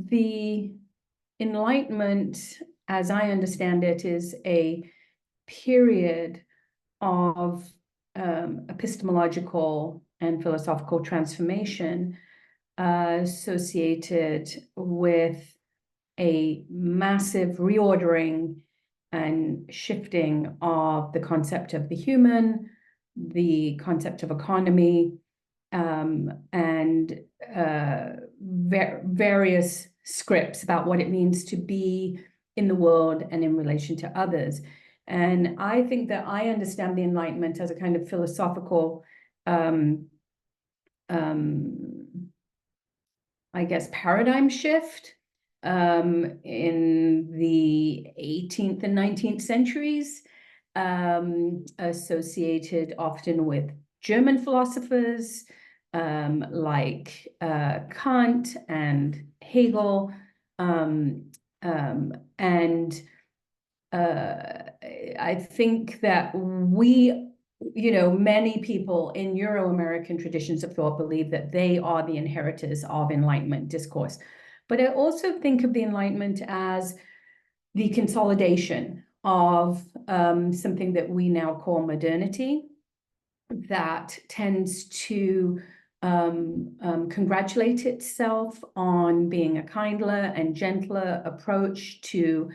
the Enlightenment, as I understand it, is a period of epistemological and philosophical transformation associated with a massive reordering and shifting of the concept of the human, the concept of economy, and various scripts about what it means to be in the world and in relation to others. And I think that I understand the Enlightenment as a kind of philosophical, I guess, paradigm shift in the 18th and 19th centuries, associated often with German philosophers like Kant and Hegel, and I think that many people in Euro-American traditions of thought believe that they are the inheritors of Enlightenment discourse. But I also think of the Enlightenment as the consolidation of something that we now call modernity, that tends to congratulate itself on being a kindler and gentler approach to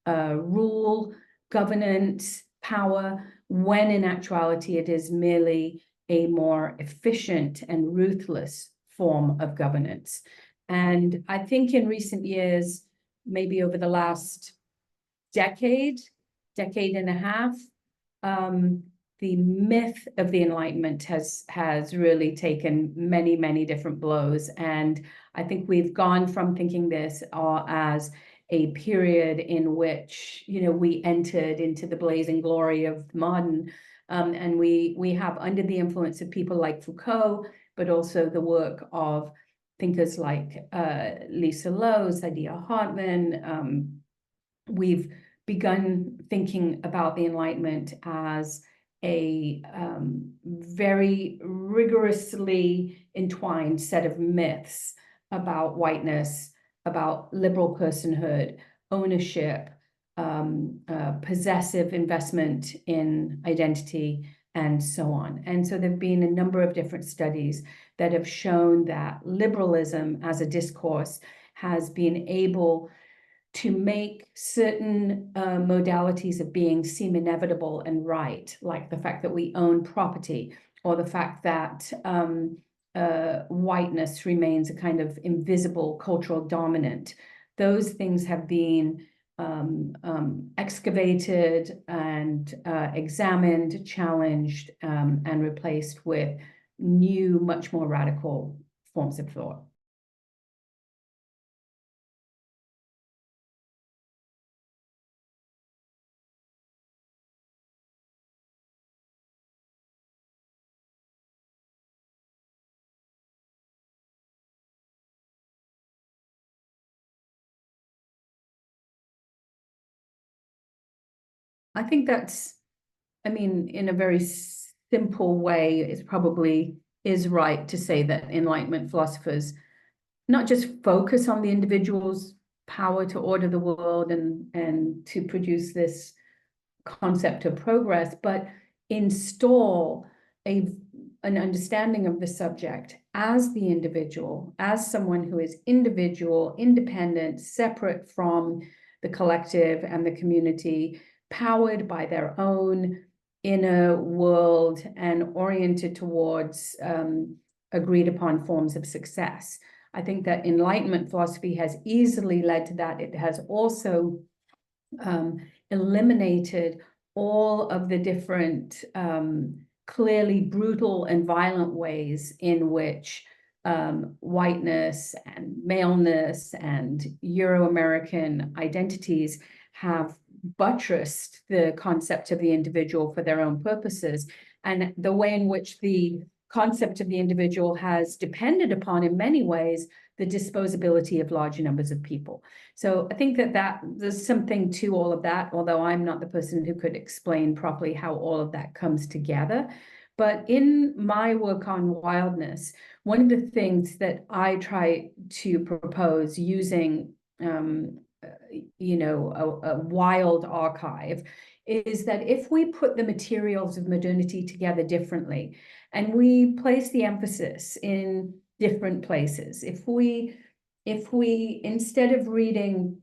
rule, governance, power, when in actuality it is merely a more efficient and ruthless form of governance. And I think in recent years, maybe over the last decade and a half, the myth of the Enlightenment has really taken many, many different blows. And I think we've gone from thinking this as a period in which, we entered into the blazing glory of modern, and we have, under the influence of people like Foucault, but also the work of thinkers like Lisa Lowe, Saidiya Hartman, we've begun thinking about the Enlightenment as a very rigorously entwined set of myths about whiteness, about liberal personhood, ownership, possessive investment in identity, and so on. And so there have been a number of different studies that have shown that liberalism as a discourse has been able to make certain modalities of being seem inevitable and right, like the fact that we own property, or the fact that whiteness remains a kind of invisible cultural dominant. Those things have been excavated and examined, challenged, and replaced with new, much more radical forms of thought. I think that's, in a very simple way, it probably is right to say that Enlightenment philosophers not just focus on the individual's power to order the world and to produce this concept of progress, but install an understanding of the subject as the individual, as someone who is individual, independent, separate from the collective and the community, powered by their own inner world and oriented towards agreed upon forms of success. I think that Enlightenment philosophy has easily led to that. It has also eliminated all of the different clearly brutal and violent ways in which whiteness and maleness and Euro-American identities have buttressed the concept of the individual for their own purposes, and the way in which the concept of the individual has depended upon, in many ways, the disposability of large numbers of people. So I think that there's something to all of that, although I'm not the person who could explain properly how all of that comes together. But in my work on wildness, one of the things that I try to propose using, you know, a wild archive is that if we put the materials of modernity together differently and we place the emphasis in different places, if we instead of reading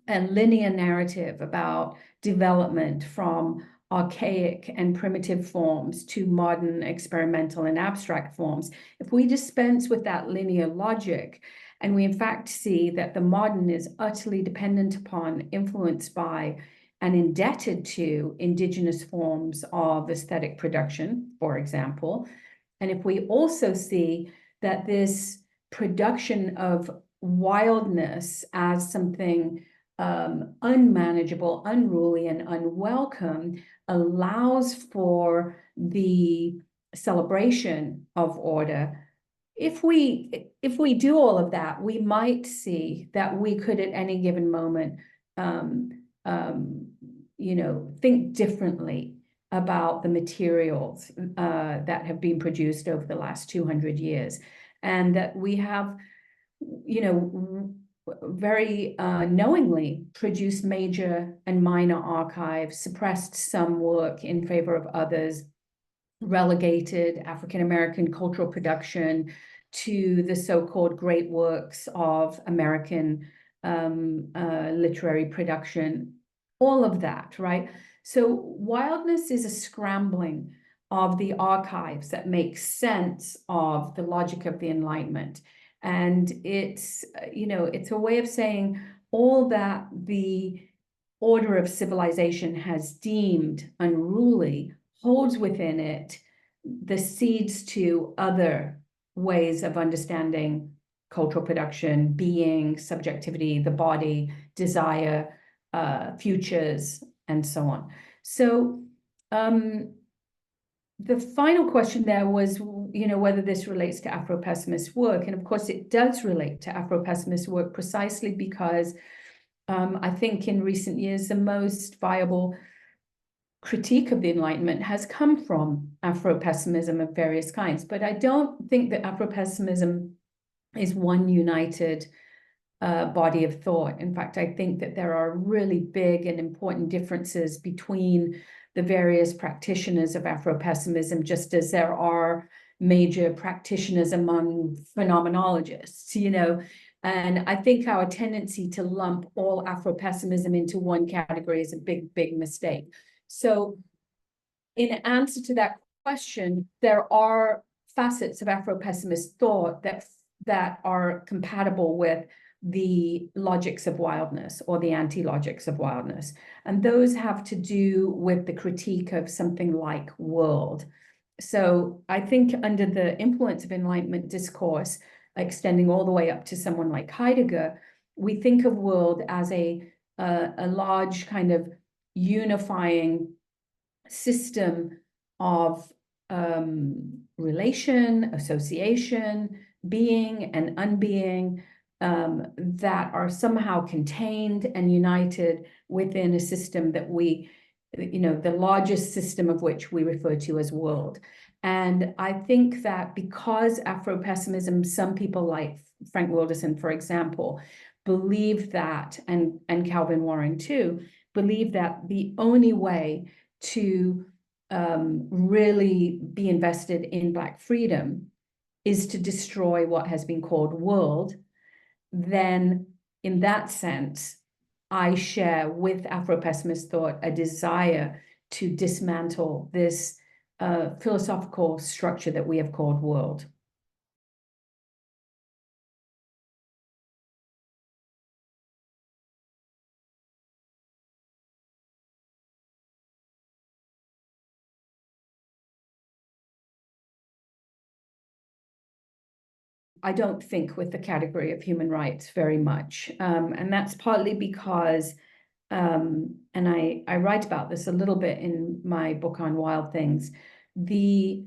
a linear narrative about development from archaic and primitive forms to modern experimental and abstract forms, if we dispense with that linear logic, and we in fact see that the modern is utterly dependent upon, influenced by, and indebted to indigenous forms of aesthetic production, for example, and if we also see that this production of wildness as something unmanageable, unruly, and unwelcome allows for the celebration of order. If we do all of that, we might see that we could at any given moment, you know, think differently about the materials that have been produced over the last 200 years, and that we have, you know, very knowingly produced major and minor archives, suppressed some work in favor of others, relegated African-American cultural production to the so-called great works of American literary production, all of that, right? So wildness is a scrambling of the archives that make sense of the logic of the Enlightenment. And it's, you know, it's a way of saying all that the order of civilization has deemed unruly holds within it the seeds to other ways of understanding cultural production, being, subjectivity, the body, desire, futures, and so on. So the final question there was, you know, whether this relates to Afro-pessimist work. And of course, it does relate to Afro-pessimist work precisely because I think in recent years, the most viable critique of the Enlightenment has come from Afro-pessimism of various kinds. But I don't think that Afro-pessimism is one united body of thought. In fact, I think that there are really big and important differences between the various practitioners of Afro-pessimism, just as there are major practitioners among phenomenologists, you know. And I think our tendency to lump all Afro-pessimism into one category is a big, big mistake. So in answer to that question, there are facets of Afro-pessimist thought that are compatible with the logics of wildness or the anti-logics of wildness. And those have to do with the critique of something like world. So I think under the influence of Enlightenment discourse, extending all the way up to someone like Heidegger, we think of world as a large kind of unifying system of relation, association, being and unbeing, that are somehow contained and united within a system that we, you know, the largest system of which we refer to as world. And I think that because Afro-pessimism, some people like Frank Wilderson, for example, believe that, and Calvin Warren too, believe that the only way to really be invested in Black freedom is to destroy what has been called world, then in that sense, I share with Afro-pessimist thought a desire to dismantle this philosophical structure that we have called world. I don't think with the category of human rights very much. And that's partly because, and I write about this a little bit in my book on Wild Things, the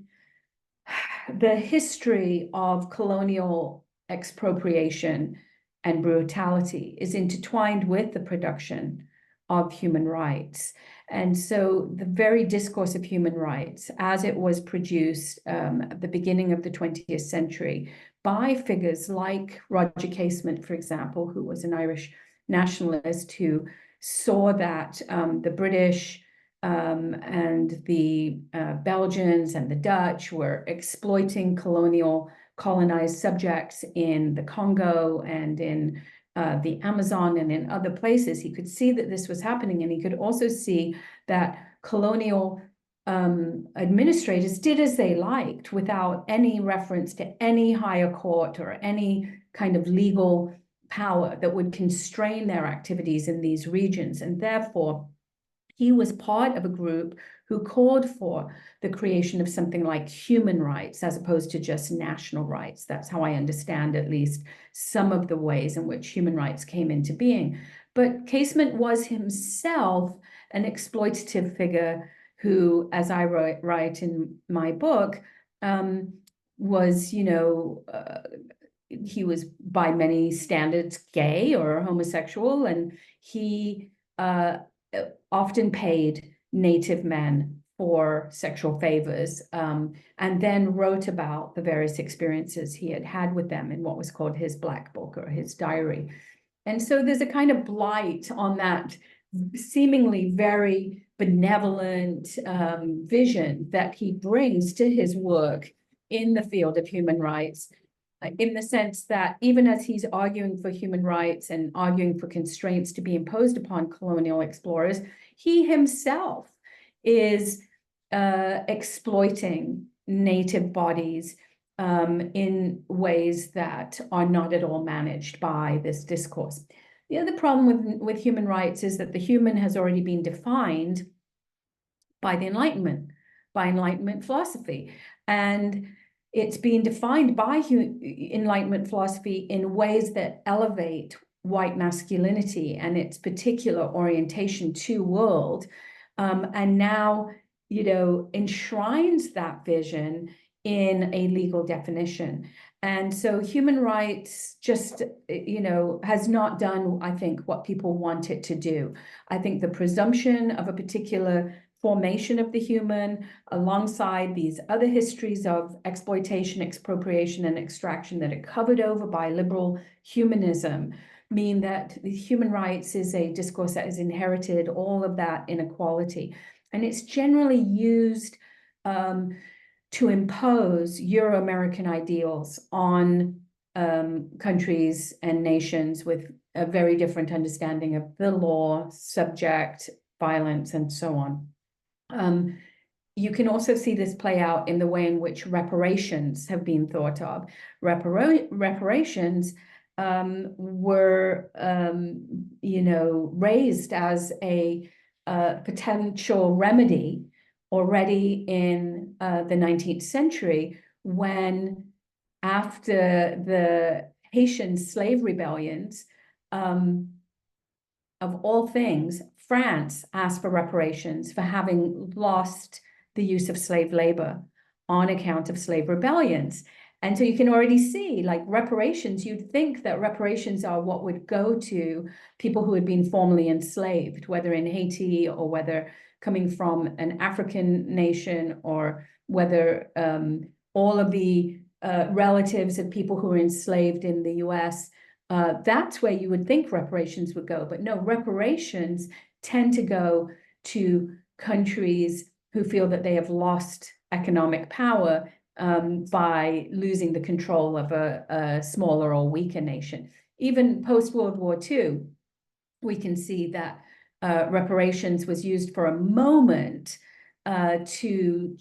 history of colonial expropriation and brutality is intertwined with the production of human rights. And so the very discourse of human rights, as it was produced at the beginning of the 20th century by figures like Roger Casement, for example, who was an Irish nationalist who saw that the British and the Belgians and the Dutch were exploiting colonized subjects in the Congo and in the Amazon and in other places. He could see that this was happening, and he could also see that colonial administrators did as they liked without any reference to any higher court or any kind of legal power that would constrain their activities in these regions. And therefore, he was part of a group who called for the creation of something like human rights as opposed to just national rights. That's how I understand at least some of the ways in which human rights came into being. But Casement was himself an exploitative figure who, as I write in my book, was, he was by many standards gay or homosexual, and he often paid native men for sexual favors, and then wrote about the various experiences he had had with them in what was called his Black Book or his diary. And so there's a kind of blight on that seemingly very benevolent vision that he brings to his work in the field of human rights, in the sense that even as he's arguing for human rights and arguing for constraints to be imposed upon colonial explorers, he himself is exploiting native bodies in ways that are not at all managed by this discourse. The other problem with human rights is that the human has already been defined by the Enlightenment philosophy. And it's being defined by Enlightenment philosophy in ways that elevate white masculinity and its particular orientation to world, and now, enshrines that vision in a legal definition. And so human rights just, has not done, I think, what people want it to do. I think the presumption of a particular formation of the human alongside these other histories of exploitation, expropriation, and extraction that are covered over by liberal humanism mean that the human rights is a discourse that has inherited all of that inequality. And it's generally used to impose Euro-American ideals on countries and nations with a very different understanding of the law, subject, violence, and so on. You can also see this play out in the way in which reparations have been thought of. Reparations were, raised as a potential remedy already in the 19th century, when after the Haitian slave rebellions, of all things, France asked for reparations for having lost the use of slave labor on account of slave rebellions. And so you can already see, like, reparations, you'd think that reparations are what would go to people who had been formerly enslaved, whether in Haiti or whether coming from an African nation, or whether all of the relatives of people who were enslaved in the US. That's where you would think reparations would go. But no, reparations tend to go to countries who feel that they have lost economic power by losing the control of a smaller or weaker nation. Even post-World War II, we can see that reparations was used for a moment to,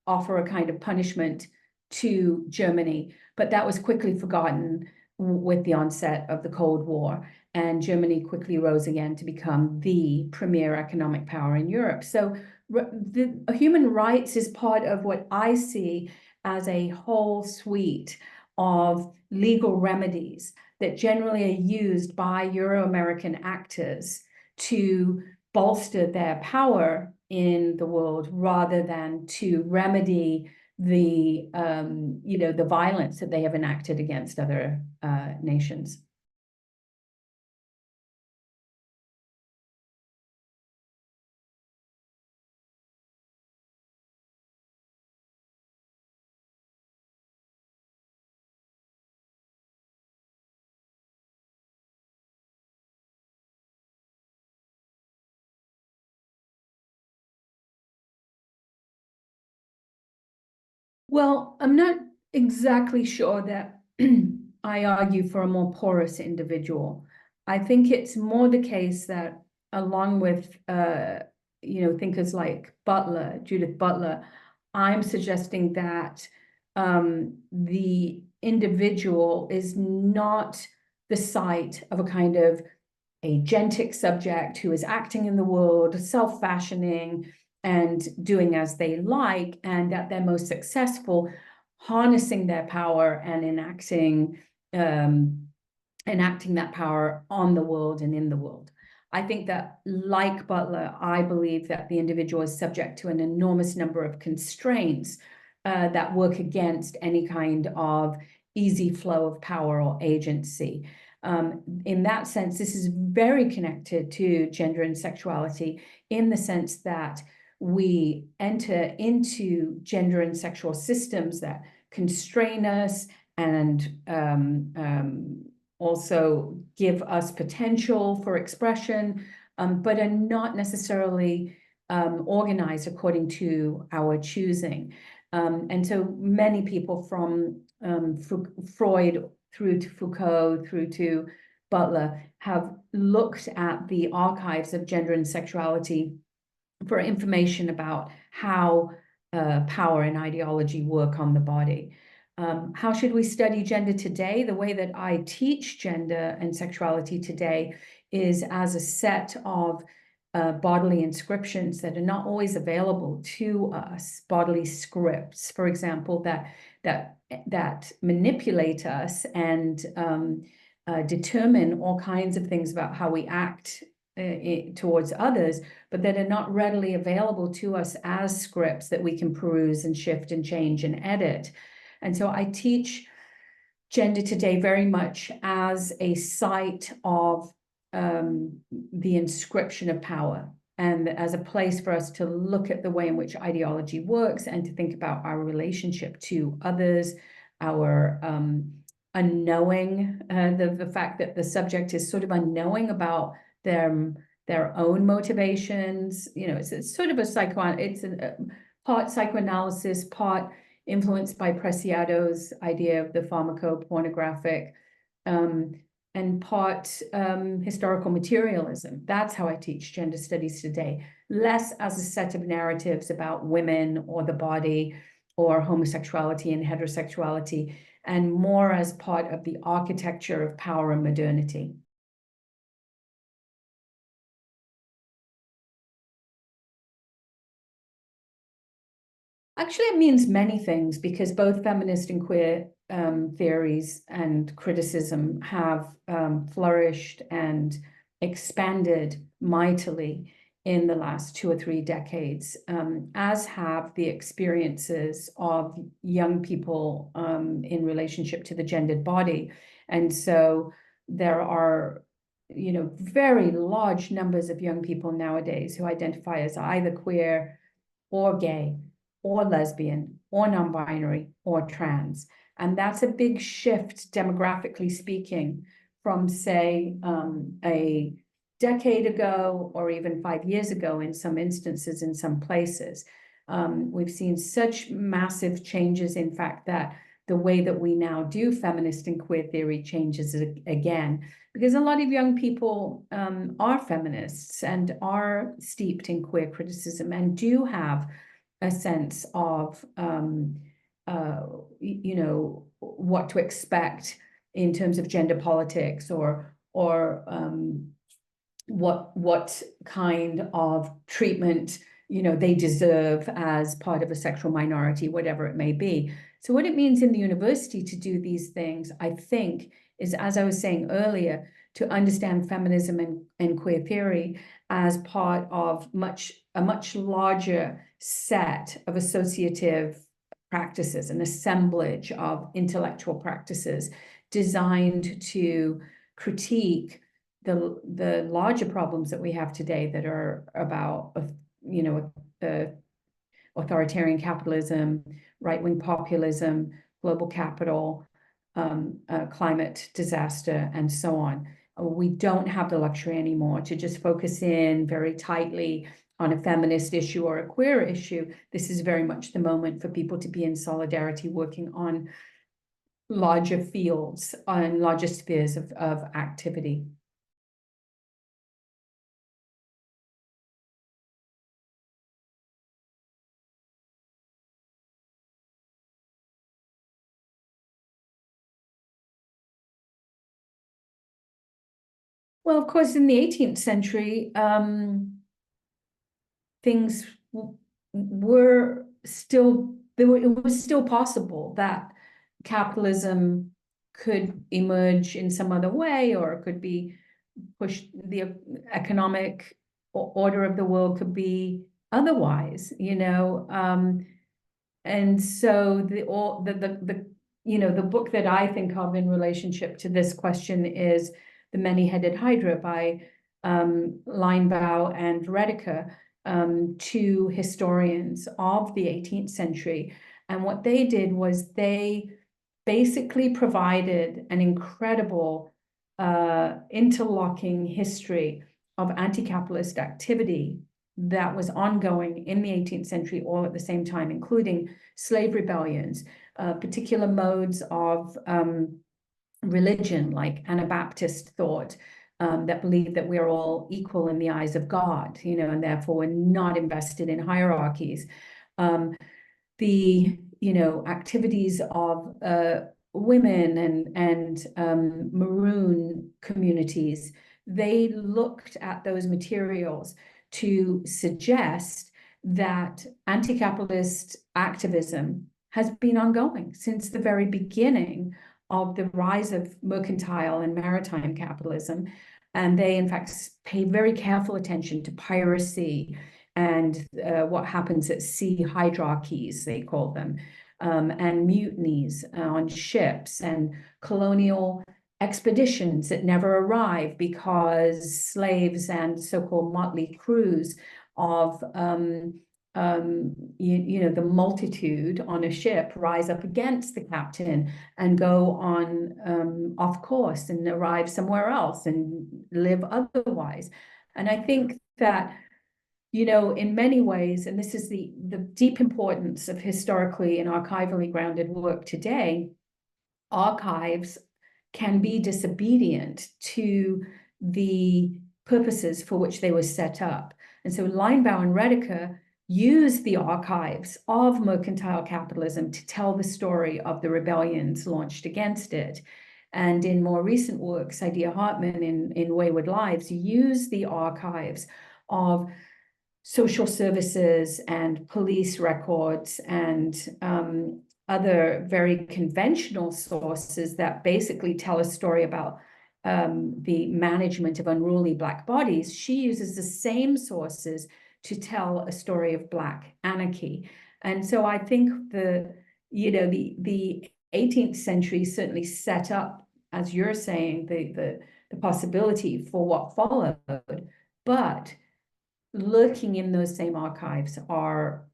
offer a kind of punishment to Germany, but that was quickly forgotten with the onset of the Cold War, and Germany quickly rose again to become the premier economic power in Europe. So human rights is part of what I see as a whole suite of legal remedies that generally are used by Euro-American actors to bolster their power in the world, rather than to remedy the the violence that they have enacted against other nations. Well, I'm not exactly sure that I argue for a more porous individual. I think it's more the case that, along with thinkers like Judith Butler, I'm suggesting that the individual is not the site of a kind of agentic subject who is acting in the world, self-fashioning and doing as they like, and at their most successful, harnessing their power and enacting that power on the world and in the world. I think that, like Butler, I believe that the individual is subject to an enormous number of constraints that work against any kind of easy flow of power or agency. In that sense, this is very connected to gender and sexuality, in the sense that we enter into gender and sexual systems that constrain us and also give us potential for expression, but are not necessarily organized according to our choosing. And so many people, from Freud through to Foucault, through to Butler, have looked at the archives of gender and sexuality for information about how power and ideology work on the body. How should we study gender today? The way that I teach gender and sexuality today is as a set of bodily inscriptions that are not always available to us, bodily scripts, for example, that manipulate us and determine all kinds of things about how we act towards others, but that are not readily available to us as scripts that we can peruse and shift and change and edit. And so I teach gender today very much as a site of the inscription of power, and as a place for us to look at the way in which ideology works and to think about our relationship to others, our unknowing, the fact that the subject is sort of unknowing about their own motivations. It's sort of a part psychoanalysis, part influenced by Preciado's idea of the pharmacopornographic, and part historical materialism. That's how I teach gender studies today, less as a set of narratives about women or the body or homosexuality and heterosexuality, and more as part of the architecture of power and modernity. Actually, it means many things, because both feminist and queer theories and criticism have flourished and expanded mightily in the last 2 or 3 decades, as have the experiences of young people in relationship to the gendered body. And so there are, very large numbers of young people nowadays who identify as either queer or gay or lesbian, or non-binary, or trans. And that's a big shift, demographically speaking, from, say, a decade ago, or even 5 years ago in some instances, in some places. We've seen such massive changes, in fact, that the way that we now do feminist and queer theory changes again, because a lot of young people are feminists and are steeped in queer criticism and do have a sense of what to expect in terms of gender politics, or what kind of treatment they deserve as part of a sexual minority, whatever it may be. So what it means in the university to do these things, I think, is, as I was saying earlier, to understand feminism and queer theory as part of a much larger set of associative practices, an assemblage of intellectual practices designed to critique the larger problems that we have today, that are about authoritarian capitalism, right-wing populism, global capital, climate disaster, and so on. We don't have the luxury anymore to just focus in very tightly on a feminist issue or a queer issue, this is very much the moment for people to be in solidarity, working on larger fields and larger spheres of activity. Well, of course, in the 18th century, things were still, it was still possible that capitalism could emerge in some other way, or it could be pushed, the economic order of the world could be otherwise, you know. And so the you know, the book that I think of in relationship to this question is The Many-Headed Hydra by Linebaugh and Rediker, two historians of the 18th century. And what they did was they basically provided an incredible interlocking history of anti-capitalist activity that was ongoing in the 18th century all at the same time, including slave rebellions, particular modes of religion, like Anabaptist thought, that believed that we're all equal in the eyes of God, you know, and therefore we're not invested in hierarchies. The, you know, activities of women and maroon communities, they looked at those materials to suggest that anti-capitalist activism has been ongoing since the very beginning of the rise of mercantile and maritime capitalism. And they, in fact, pay very careful attention to piracy and what happens at sea, hydrarchies, they call them, and mutinies on ships, and colonial expeditions that never arrive because slaves and so-called motley crews of you know, the multitude on a ship rise up against the captain and go on off course and arrive somewhere else and live otherwise. And I think that, you know, in many ways, and this is the deep importance of historically and archivally grounded work today, archives can be disobedient to the purposes for which they were set up. And so Linebaugh and Rediker use the archives of mercantile capitalism to tell the story of the rebellions launched against it. And in more recent works, Idea Hartman in Wayward Lives use the archives of social services and police records and other very conventional sources that basically tell a story about the management of unruly Black bodies. She uses the same sources to tell a story of Black anarchy. And so I think you know, the 18th century certainly set up, as you're saying, the possibility for what followed, but lurking in those same archives are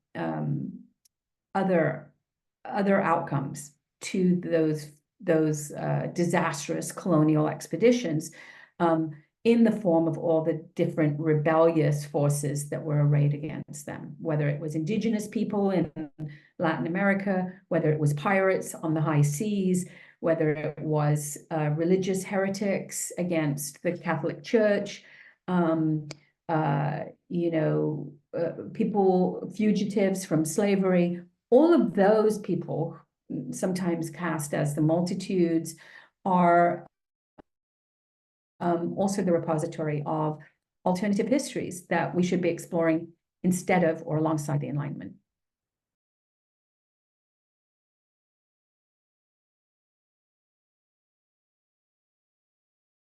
other outcomes to those disastrous colonial expeditions, in the form of all the different rebellious forces that were arrayed against them, whether it was indigenous people in Latin America, whether it was pirates on the high seas, whether it was religious heretics against the Catholic Church, you know, people, fugitives from slavery. All of those people, sometimes cast as the multitudes, are also the repository of alternative histories that we should be exploring instead of or alongside the Enlightenment.